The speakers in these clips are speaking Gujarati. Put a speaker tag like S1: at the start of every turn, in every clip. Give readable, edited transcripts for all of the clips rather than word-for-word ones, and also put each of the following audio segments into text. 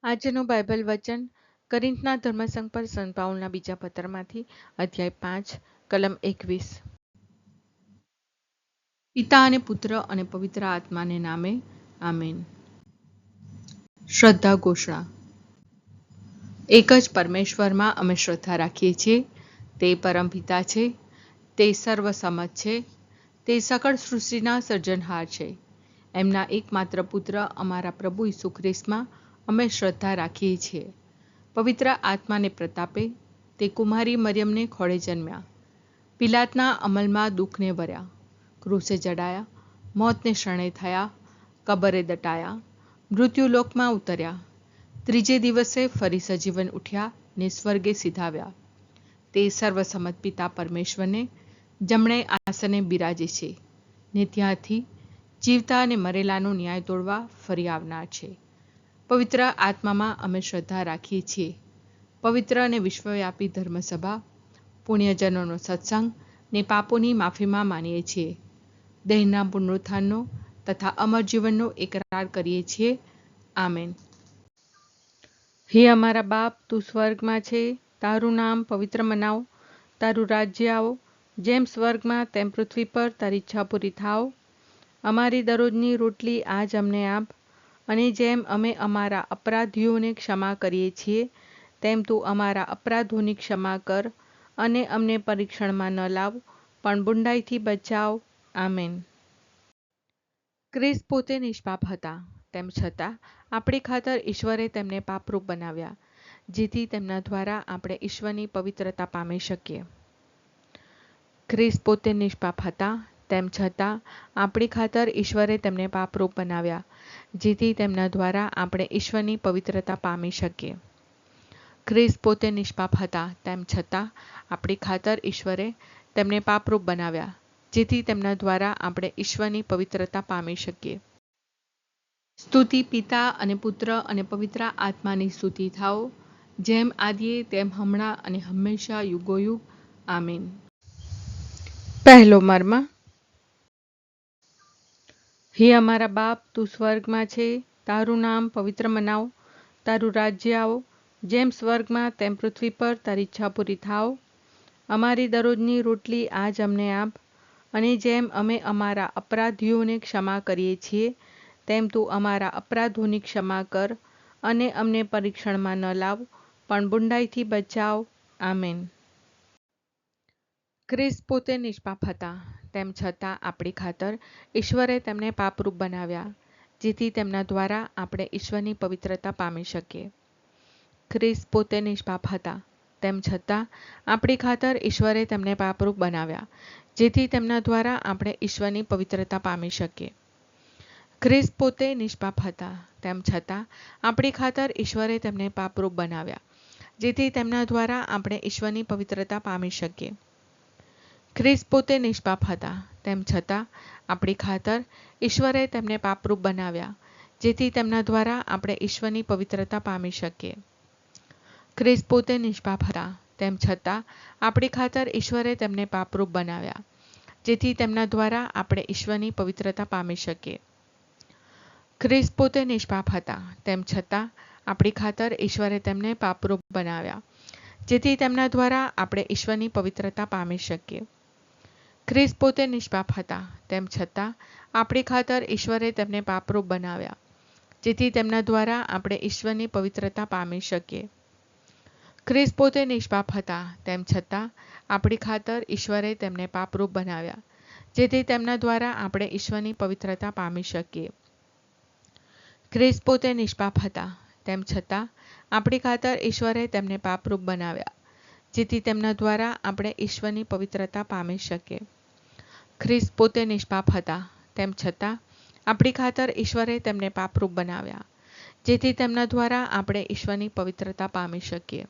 S1: આજનું બાઇબલ વચન કોરિન્થના ધર્મસંઘ પર સંત પાઉલના બીજા પત્રમાંથી અધ્યાય 5 કલમ 21। પિતા અને પુત્ર અને પવિત્ર આત્માને નામે આમેન। શ્રદ્ધા ઘોષણા। એક જ પરમેશ્વરમાં અમે શ્રદ્ધા રાખીએ છીએ। તે પરમપિતા છે, તે સર્વસમત છે, તે સકળ સૃષ્ટિના સર્જનહાર છે। એમના એકમાત્ર પુત્ર અમારા પ્રભુ ઈસુ ખ્રિસ્તમાં અમે શ્રદ્ધા રાખીએ છીએ। પવિત્ર આત્માને પ્રતાપે તે કુમારી મરિયમને ખોળે જન્મ્યા, પિલાતના અમલમાં દુઃખને વર્યા, ક્રૂસે જડાયા, મોતને શરણે થયા, કબરે દટાયા, મૃત્યુલોકમાં ઉતર્યા, ત્રીજે દિવસે ફરી સજીવન ઉઠ્યા ને સ્વર્ગે સિધાવ્યા। તે સર્વસમત પિતા પરમેશ્વરને જમણે આસને બિરાજે છે ને ત્યાંથી જીવતા અને મરેલાનો ન્યાય તોડવા ફરી આવનાર છે। પવિત્ર આત્મામાં અમે શ્રદ્ધા રાખીએ છીએ। પવિત્ર અને વિશ્વવ્યાપી ધર્મસભા, પુણ્યજનોનો સત્સંગ ને પાપોની માફીમાં માનીએ છીએ। દેહના પુનરુત્થાનનો તથા અમર જીવનનો એકરાર કરીએ છીએ। આમેન। હે અમારા બાપ, તું સ્વર્ગમાં છે, તારું નામ પવિત્ર મનાવ, તારું રાજ્ય આવો, જેમ સ્વર્ગમાં તેમ પૃથ્વી પર તારી ઈચ્છા પૂરી થાવ। અમારી દરરોજની રોટલી આજ અમને આપ, અને જેમ અમે અમારા અપરાધીઓને ક્ષમા કરીએ છીએ તેમ તું અમારા અપરાધોની ક્ષમા કર, અને અમને પરીક્ષણમાં ન લાવ પણ બુંડાઈથી બચાવ। આમેન। ખ્રિસ્ત પોતે નિષ્પાપ હતા, તેમ છતાં આપણી ખાતર ઈશ્વરે તેમને પાપરૂપ બનાવ્યા, જેથી તેમના દ્વારા આપણે ઈશ્વરની પવિત્રતા પામી શકીએ। ખ્રિસ્ત પોતે નિષ્પાપ હતા, તેમ છતાં આપણી ખાતર ઈશ્વરે તેમને પાપરૂપ બનાવ્યા, જેથી તેમના દ્વારા આપણે ઈશ્વરની પવિત્રતા પામી શકીએ। ખ્રિસ્ત પોતે નિષ્પાપ હતા, તેમ છતાં આપણી ખાતર ઈશ્વરે તેમને પાપરૂપ બનાવ્યા, જેથી તેમના દ્વારા આપણે ઈશ્વરની પવિત્રતા પામી શકીએ। સ્તુતિ પિતા અને પુત્ર અને પવિત્ર આત્માની સ્તુતિ થાઓ, જેમ આદિએ તેમ હમણાં અને હંમેશા યુગોયુગ। આમીન। પહેલો મર્મ। હે અમારા બાપ, તું સ્વર્ગમાં છે, તારું નામ પવિત્ર મનાવ, તારું રાજ્ય આવો, જેમ સ્વર્ગમાં તેમ પૃથ્વી પર તારી ઈચ્છા પૂરી થાવ। અમારી દરરોજની રોટલી આજ અમને આપ, અને જેમ અમે અમારા અપરાધીઓને ક્ષમા કરીએ છીએ તેમ તું અમારા અપરાધોની ક્ષમા કર, અને અમને પરીક્ષણમાં ન લાવ પણ બુંડાઈથી બચાવ। આમેન। ખ્રિસ્ત પોતે નિષ્પાપ હતા, તેમ છતાં આપણી ખાતર ઈશ્વરે તેમને પાપરૂપ બનાવ્યા, જેથી તેમના દ્વારા આપણે ઈશ્વરની પવિત્રતા પામી શકીએ। ખ્રિસ્ત પોતે નિષ્પાપ હતા, તેમ છતાં આપણી ખાતર ઈશ્વરે તેમને પાપરૂપ બનાવ્યા, જેથી તેમના દ્વારા આપણે ઈશ્વરની પવિત્રતા પામી શકીએ। ખ્રિસ્ત પોતે નિષ્પાપ હતા, તેમ છતાં આપણી ખાતર ઈશ્વરે તેમને પાપરૂપ બનાવ્યા, જેથી તેમના દ્વારા આપણે ઈશ્વરની પવિત્રતા પામી શકીએ। ખ્રિસ્ત પોતે નિષ્પાપ હતા, તેમ છતાં આપણી ખાતર ઈશ્વરે તેમને પાપરૂપ બનાવ્યા, જેથી તેમના દ્વારા આપણે ઈશ્વરની પવિત્રતા પામી શકીએ। ખ્રિસ્ત પોતે નિષ્પાપ હતા, તેમ છતાં આપણી ખાતર ઈશ્વરે તેમને પાપરૂપ બનાવ્યા, જેથી તેમના દ્વારા આપણે ઈશ્વરની પવિત્રતા પામી શકીએ। ખ્રિસ્ત પોતે નિષ્પાપ હતા, તેમ છતાં આપણી ખાતર ઈશ્વરે તેમને પાપરૂપ બનાવ્યા, જેથી તેમના દ્વારા આપણે ઈશ્વરની પવિત્રતા પામી શકીએ। ખ્રિસ્ત પોતે નિષ્પાપ હતા, તેમ છતાં આપણી ખાતર ઈશ્વરે તેમને પાપરૂપ બનાવ્યા, જેથી તેમના દ્વારા આપણે ઈશ્વરની પવિત્રતા પામી શકીએ। ખ્રિસ્ત પોતે નિષ્પાપ હતા, તેમ છતાં આપણી ખાતર ઈશ્વરે તેમને પાપરૂપ બનાવ્યા, જેથી તેમના દ્વારા આપણે ઈશ્વરની પવિત્રતા પામી શકીએ। ખ્રિસ્ત પોતે નિષ્પાપ હતા, તેમ છતાં આપણી ખાતર ઈશ્વરે તેમને પાપરૂપ બનાવ્યા, જેથી તેમના દ્વારા આપણે ઈશ્વરની પવિત્રતા પામી શકીએ। ખ્રિસ્ત પોતે નિષ્પાપ હતા, તેમ છતાં આપણી ખાતર ઈશ્વરે તેમને પાપરૂપ બનાવ્યા, જેથી તેમના દ્વારા આપણે ઈશ્વરની પવિત્રતા પામી શકીએ।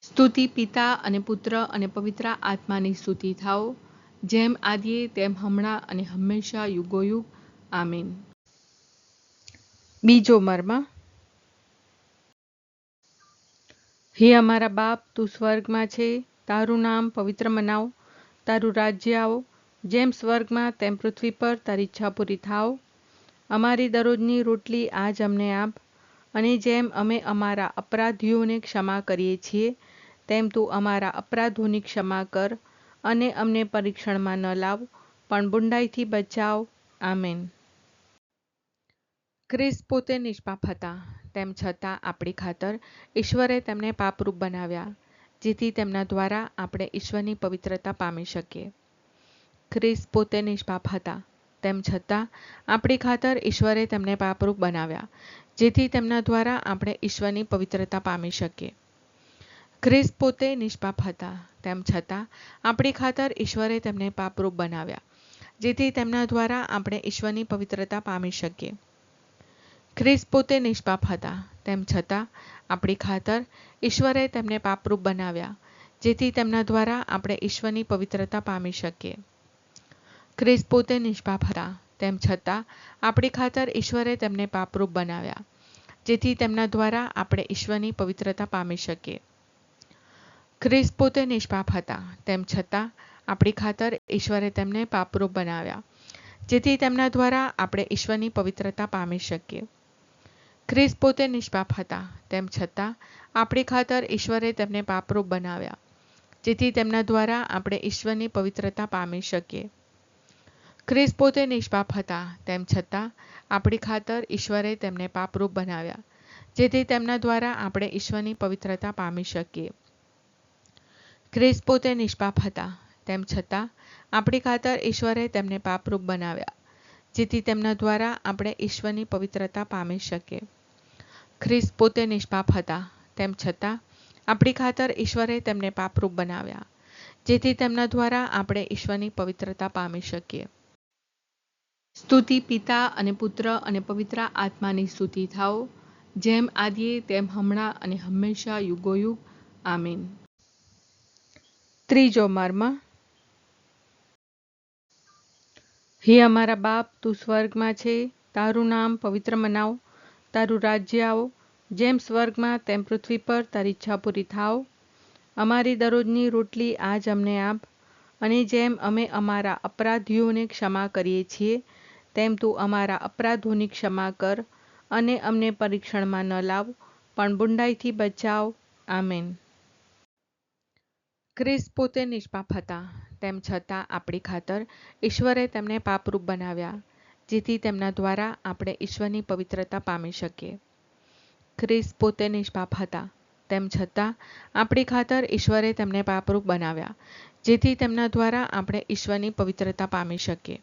S1: સ્તુતિ પિતા અને પુત્ર અને પવિત્ર આત્માની સ્તુતિ થાઓ, જેમ આદિએ તેમ હમણાં અને હંમેશા યુગોયુગ। આમીન। બીજો મર્મ। હે અમારા બાપ, તું સ્વર્ગમાં છે, તારું નામ પવિત્ર મનાવ, તારું રાજ્ય આવો, જેમ સ્વર્ગમાં તેમ પૃથ્વી પર તારી ઈચ્છા પૂરી થાવ। અમારી દરરોજની રોટલી આજ અમને આપ, અને જેમ અમે અમારા અપરાધીઓને ક્ષમા કરીએ છીએ તેમ તું અમારા અપરાધોની ક્ષમા કર અને અમને પરીક્ષણમાં ન લાવ પણ બુંડાઈથી બચાવ. આમેન. ખ્રિસ્ત પોતે નિષ્પાપ હતા, તેમ છતાં આપણી ખાતર ઈશ્વરે તેમને પાપરૂપ બનાવ્યા, જેથી તેમના દ્વારા આપણે ઈશ્વરની પવિત્રતા પામી શકીએ. ખ્રિસ્ત પોતે નિષ્પાપ હતા, તેમ છતાં આપણી ખાતર ઈશ્વરે તેમને પાપરૂપ બનાવ્યા, જેથી તેમના દ્વારા આપણે ઈશ્વરની પવિત્રતા પામી શકીએ. ખ્રિસ્ત પોતે નિષ્પાપ હતા, તેમ છતાં આપણી ખાતર ઈશ્વરે તેમને પાપરૂપ બનાવ્યા, જેથી તેમના દ્વારા આપણે ઈશ્વરની પવિત્રતા પામી શકીએ. ખ્રિસ્ત પોતે નિષ્પાપ હતા, તેમ છતાં આપણી ખાતર ઈશ્વરે તેમને પાપરૂપ બનાવ્યા, જેથી તેમના દ્વારા આપણે ઈશ્વરની પવિત્રતા પામી શકીએ. ખ્રિસ્ત પોતે નિષ્પાપ હતા, તેમ છતાં આપણી ખાતર ઈશ્વરે તેમને પાપરૂપ બનાવ્યા, જેથી તેમના દ્વારા આપણે ઈશ્વરની પવિત્રતા પામી શકીએ. ખ્રિસ્ત પોતે નિષ્પાપ હતા, તેમ છતાં આપણી ખાતર ઈશ્વરે તેમને પાપરૂપ બનાવ્યા, જેથી તેમના દ્વારા આપણે ઈશ્વરની પવિત્રતા પામી શકીએ. ખ્રિસ્ત પોતે નિષ્પાપ હતા, તેમ છતાં આપણી ખાતર ઈશ્વરે તેમને પાપરૂપ બનાવ્યા, જેથી તેમના દ્વારા આપણે ઈશ્વરની પવિત્રતા પામી શકીએ. ખ્રિસ્ત પોતે નિષ્પાપ હતા, તેમ છતાં આપણી ખાતર ઈશ્વરે તેમને પાપરૂપ બનાવ્યા, જેથી તેમના દ્વારા આપણે ઈશ્વરની પવિત્રતા પામી શકીએ. ખ્રિસ્ત પોતે નિષ્પાપ હતા, તેમ છતાં આપણી ખાતર ઈશ્વરે તેમને પાપરૂપ બનાવ્યા, જેથી તેમના દ્વારા આપણે ઈશ્વરની પવિત્રતા પામી શકીએ. ખ્રિસ્ત પોતે નિષ્પાપ હતા, તેમ છતાં આપણી ખાતર ઈશ્વરે તેમને પાપરૂપ બનાવ્યા, જેથી તેમના દ્વારા આપણે ઈશ્વરની પવિત્રતા પામી શકીએ. સ્તુતિ પિતા અને પુત્ર અને પવિત્ર આત્માની સ્તુતિ થાઓ, જેમ આદિએ તેમ હમણાં અને હંમેશા યુગોયુગ. આમીન. ત્રીજો મર્મ. હે અમારા બાપ, તું સ્વર્ગમાં છે, તારું નામ પવિત્ર મનાવ, તારું રાજ્ય આવો, જેમ સ્વર્ગમાં તેમ પૃથ્વી પર તારી ઈચ્છા પૂરી થાવ. અમારી દરરોજની રોટલી આજ અમને આપ, અને જેમ અમે અમારા અપરાધીઓને ક્ષમા કરીએ છીએ તેમ તું અમારા અપરાધોની ક્ષમા કર અને અમને પરીક્ષણમાં ન લાવ પણ બુંડાઈથી બચાવ. આમેન. ખ્રિસ્ત પોતે નિષ્પાપ હતા, તેમ છતાં આપણી ખાતર ઈશ્વરે તેમને પાપરૂપ બનાવ્યા, જેથી તેમના દ્વારા આપણે ઈશ્વરની પવિત્રતા પામી શકીએ. ખ્રિસ્ત પોતે નિષ્પાપ હતા, તેમ છતાં આપણી ખાતર ઈશ્વરે તેમને પાપરૂપ બનાવ્યા, જેથી તેમના દ્વારા આપણે ઈશ્વરની પવિત્રતા પામી શકીએ.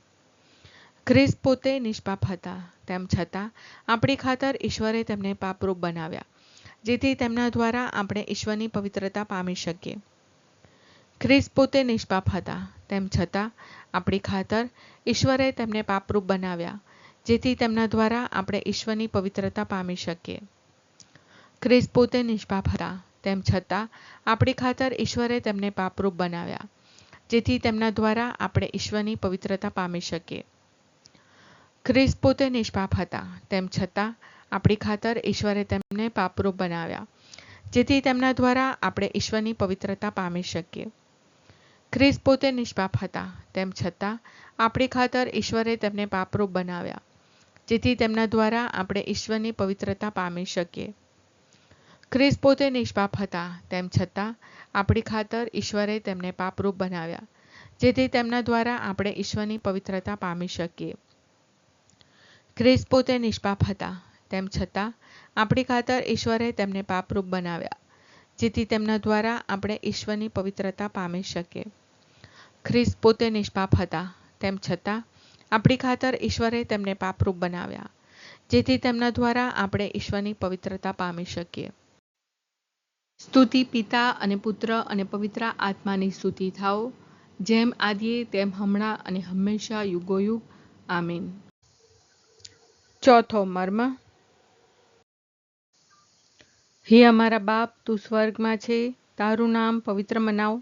S1: ખ્રિસ્ત પોતે નિષ્પાપ હતા, તેમ છતાં આપણી ખાતર ઈશ્વરે તેમને પાપરૂપ બનાવ્યા, જેથી તેમના દ્વારા આપણે ઈશ્વરની પવિત્રતા પામી શકીએ. ખ્રિસ્ત પોતે નિષ્પાપ હતા, તેમ છતાં આપણી ખાતર ઈશ્વરે તેમને પાપરૂપ બનાવ્યા, જેથી તેમના દ્વારા આપણે ઈશ્વરની પવિત્રતા પામી શકીએ. ખ્રિસ્ત પોતે નિષ્પાપ હતા, તેમ છતાં આપણી ખાતર ઈશ્વરે તેમને પાપરૂપ બનાવ્યા, જેથી તેમના દ્વારા આપણે ઈશ્વરની પવિત્રતા પામી શકીએ. ખ્રિસ્ત પોતે નિષ્પાપ હતા, તેમ છતાં આપણી ખાતર ઈશ્વરે તેમને પાપરૂપ બનાવ્યા, જેથી તેમના દ્વારા આપણે ઈશ્વરની પવિત્રતા પામી શકીએ. ખ્રિસ્ત પોતે નિષ્પાપ હતા, તેમ છતાં આપણી ખાતર ઈશ્વરે તેમને પાપરૂપ બનાવ્યા, જેથી તેમના દ્વારા આપણે ઈશ્વરની પવિત્રતા પામી શકીએ. ખ્રિસ્ત પોતે નિષ્પાપ હતા, તેમ છતાં આપણી ખાતર ઈશ્વરે તેમને પાપરૂપ બનાવ્યા, જેથી તેમના દ્વારા આપણે ઈશ્વરની પવિત્રતા પામી શકીએ. ખ્રિસ્ત પોતે નિષ્પાપ હતા, તેમ છતાં આપણી ખાતર ઈશ્વરે તેમને પાપરૂપ બનાવ્યા, જેથી તેમના દ્વારા આપણે ઈશ્વરની પવિત્રતા પામી શકીએ. ખ્રિસ્ત પોતે નિષ્પાપ હતા, તેમ છતાં આપણી ખાતર ઈશ્વરે તેમને પાપરૂપ બનાવ્યા, જેથી તેમના દ્વારા આપણે ઈશ્વરની પવિત્રતા પામી શકીએ. સ્તુતિ પિતા અને પુત્ર અને પવિત્ર આત્માની સ્તુતિ થાઓ, જેમ આદિએ તેમ હમણાં અને હંમેશા યુગોયુગ. આમીન. ચોથો મર્મ. હે અમારા બાપ, તું સ્વર્ગમાં છે, તારું નામ પવિત્ર મનાવ,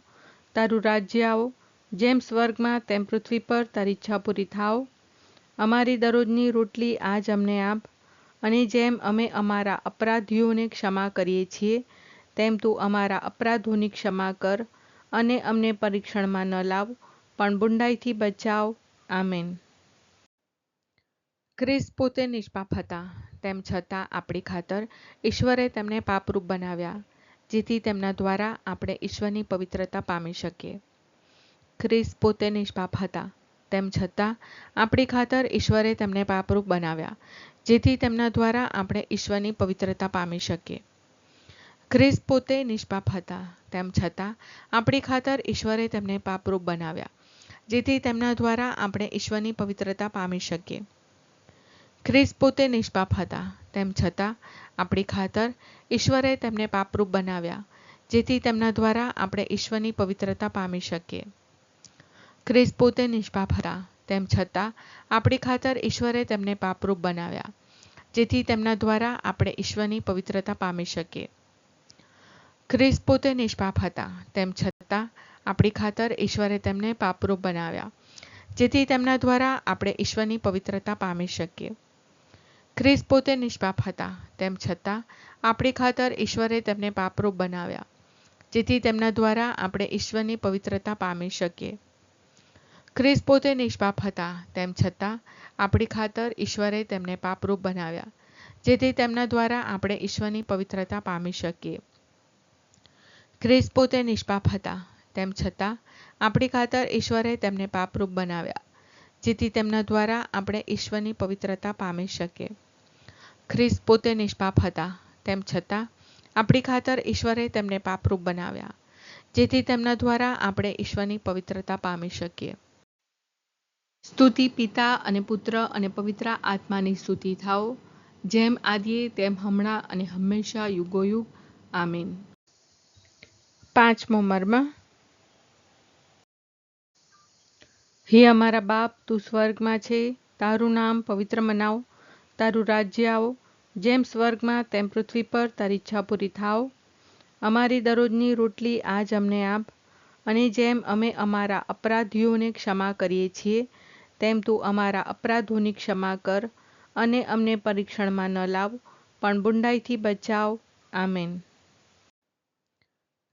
S1: તારું રાજ્ય આવો, જેમ સ્વર્ગમાં તેમ પૃથ્વી પર તારી ઈચ્છા પૂરી થાવ. અમારી દરરોજની રોટલી આજ અમને આપ, અને જેમ અમે અમારા અપરાધીઓને ક્ષમા કરીએ છીએ તેમ તું અમારા અપરાધોની ક્ષમા કર અને અમને પરીક્ષણમાં ન લાવ પણ બુંડાઈથી બચાવ. આમેન. ખ્રિસ્ત પોતે નિષ્પાપ હતા, તેમ છતાં આપણી ખાતર ઈશ્વરે તેમને પાપરૂપ બનાવ્યા, જેથી તેમના દ્વારા આપણે ઈશ્વરની પવિત્રતા પામી શકીએ. ખ્રિસ્ત પોતે નિષ્પાપ હતા, તેમ છતાં આપણી ખાતર ઈશ્વરે તેમને પાપરૂપ બનાવ્યા, જેથી તેમના દ્વારા આપણે ઈશ્વરની પવિત્રતા પામી શકીએ. ખ્રિસ્ત પોતે નિષ્પાપ હતા, તેમ છતાં આપણી ખાતર ઈશ્વરે તેમને પાપરૂપ બનાવ્યા, જેથી તેમના દ્વારા આપણે ઈશ્વરની પવિત્રતા પામી શકીએ. ખ્રિસ્ત પોતે નિષ્પાપ હતા, તેમ છતાં આપણી ખાતર ઈશ્વરે તેમને પાપરૂપ બનાવ્યા, જેથી તેમના દ્વારા આપણે ઈશ્વરની પવિત્રતા પામી શકીએ. ખ્રિસ્ત પોતે નિષ્પાપ હતા, તેમ છતાં આપણી ખાતર ઈશ્વરે તેમને પાપરૂપ બનાવ્યા, જેથી તેમના દ્વારા આપણે ઈશ્વરની પવિત્રતા પામી શકીએ. ખ્રિસ્ત પોતે નિષ્પાપ હતા, તેમ છતાં આપણી ખાતર ઈશ્વરે તેમને પાપરૂપ બનાવ્યા, જેથી તેમના દ્વારા આપણે ઈશ્વરની પવિત્રતા પામી શકીએ. ખ્રિસ્ત પોતે નિષ્પાપ હતા, તેમ છતાં આપણી ખાતર ઈશ્વરે તેમને પાપરૂપ બનાવ્યા, જેથી તેમના દ્વારા આપણે ઈશ્વરની પવિત્રતા પામી શકીએ. ખ્રિસ્ત પોતે નિષ્પાપ હતા, તેમ છતાં આપણી ખાતર ઈશ્વરે તેમને પાપરૂપ બનાવ્યા, જેથી તેમના દ્વારા આપણે ઈશ્વરની પવિત્રતા પામી શકીએ. ખ્રિસ્ત પોતે નિષ્પાપ હતા, તેમ છતાં આપણી ખાતર ઈશ્વરે તેમને પાપરૂપ બનાવ્યા, જેથી તેમના દ્વારા આપણે ઈશ્વરની પવિત્રતા પામી શકીએ. ખ્રિસ્ત પોતે નિષ્પાપ હતા, તેમ છતાં આપણી ખાતર ઈશ્વરે તેમને પાપરૂપ બનાવ્યા, જેથી તેમના દ્વારા આપણે ઈશ્વરની પવિત્રતા પામી શકીએ. સ્તુતિ પિતા અને પુત્ર અને પવિત્ર આત્માની સ્તુતિ થાઓ, જેમ આદિએ તેમ હમણાં અને હંમેશા યુગોયુગ. આમીન. પાંચમો મર્મ. હે અમારા બાપ, તું સ્વર્ગમાં છે, તારું નામ પવિત્ર મનાવ, તારું રાજ્ય આવો, જેમ સ્વર્ગમાં તેમ પૃથ્વી પર તારી ઈચ્છા પૂરી થાવ. અમારી દરરોજની રોટલી આજ અમને આપ, અને જેમ અમે અમારા અપરાધીઓને ક્ષમા કરીએ છીએ, તેમ તું અમારા અપરાધોની ક્ષમા કર, અને અમને પરીક્ષણમાં ન લાવ, પણ બુંડાઈથી બચાવ. આમેન.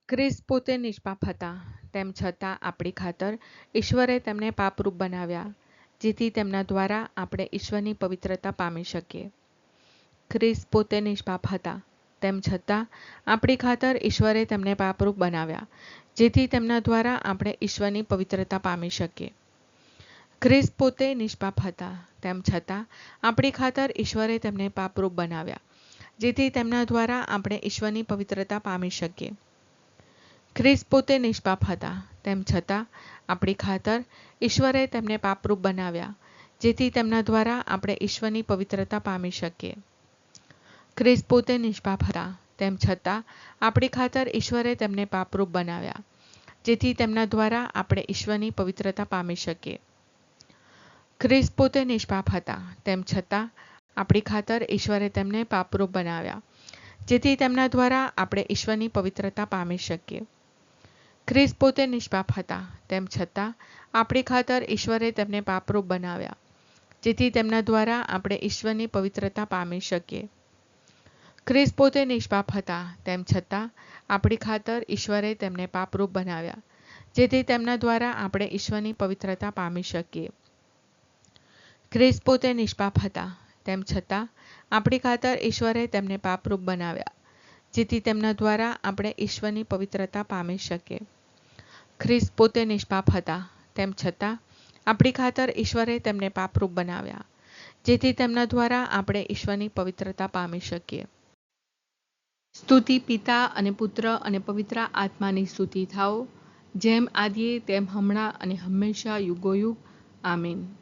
S1: ખ્રિસ્ત પોતે નિષ્પાપ હતા, તેમ છતાં આપણી ખાતર ઈશ્વરે તેમને પાપરૂપ બનાવ્યા, જેથી તેમના દ્વારા આપણે ઈશ્વરની પવિત્રતા પામી શકીએ. ખ્રિસ્ત પોતે નિષ્પાપ હતા, તેમ છતાં આપણી ખાતર ઈશ્વરે તેમને પાપરૂપ બનાવ્યા, જેથી તેમના દ્વારા આપણે ઈશ્વરની પવિત્રતા પામી શકીએ. ખ્રિસ્ત પોતે નિષ્પાપ હતા, તેમ છતાં આપણી ખાતર ઈશ્વરે તેમને પાપરૂપ બનાવ્યા, જેથી તેમના દ્વારા આપણે ઈશ્વરની પવિત્રતા પામી શકીએ. ખ્રિસ્ત પોતે નિષ્પાપ હતા, તેમ છતાં આપણી ખાતર ઈશ્વરે તેમને પાપરૂપ બનાવ્યા, જેથી તેમના દ્વારા આપણે ઈશ્વરની પવિત્રતા પામી શકીએ. ખ્રિસ્ત પોતે નિષ્પાપ હતા, તેમ છતાં આપણી ખાતર ઈશ્વરે તેમને પાપરૂપ બનાવ્યા, જેથી તેમના દ્વારા આપણે ઈશ્વરની પવિત્રતા પામી શકીએ. ખ્રિસ્ત પોતે નિષ્પાપ હતા, તેમ છતાં આપણી ખાતર ઈશ્વરે તેમને પાપરૂપ બનાવ્યા, જેથી તેમના દ્વારા આપણે ઈશ્વરની પવિત્રતા પામી શકીએ. ખ્રિસ્ત પોતે નિષ્પાપ હતા, તેમ છતાં આપણી ખાતર ઈશ્વરે તેમને પાપરૂપ બનાવ્યા, જેથી તેમના દ્વારા આપણે ઈશ્વરની પવિત્રતા પામી શકીએ. ખ્રિસ્ત પોતે નિષ્પાપ હતા, તેમ છતાં આપણી ખાતર ઈશ્વરે તેમને પાપરૂપ બનાવ્યા, જેથી તેમના દ્વારા આપણે ઈશ્વરની પવિત્રતા પામી શકીએ. ખ્રિસ્ત પોતે નિષ્પાપ હતા, તેમ છતાં આપણી ખાતર ઈશ્વરે તેમને પાપરૂપ બનાવ્યા, જેથી તેમના દ્વારા આપણે ઈશ્વરની પવિત્રતા પામી શકીએ. ખ્રિસ્ત પોતે નિષ્પાપ હતા, તેમ છતાં આપણી ખાતર ઈશ્વરે તેમને પાપરૂપ બનાવ્યા, જેથી તેમના દ્વારા આપણે ઈશ્વરની પવિત્રતા પામી શકીએ. સ્તુતિ પિતા અને પુત્ર અને પવિત્ર આત્માની સ્તુતિ થાઓ, જેમ આદિએ તેમ હમણાં અને હંમેશા યુગોયુગ. આમીન.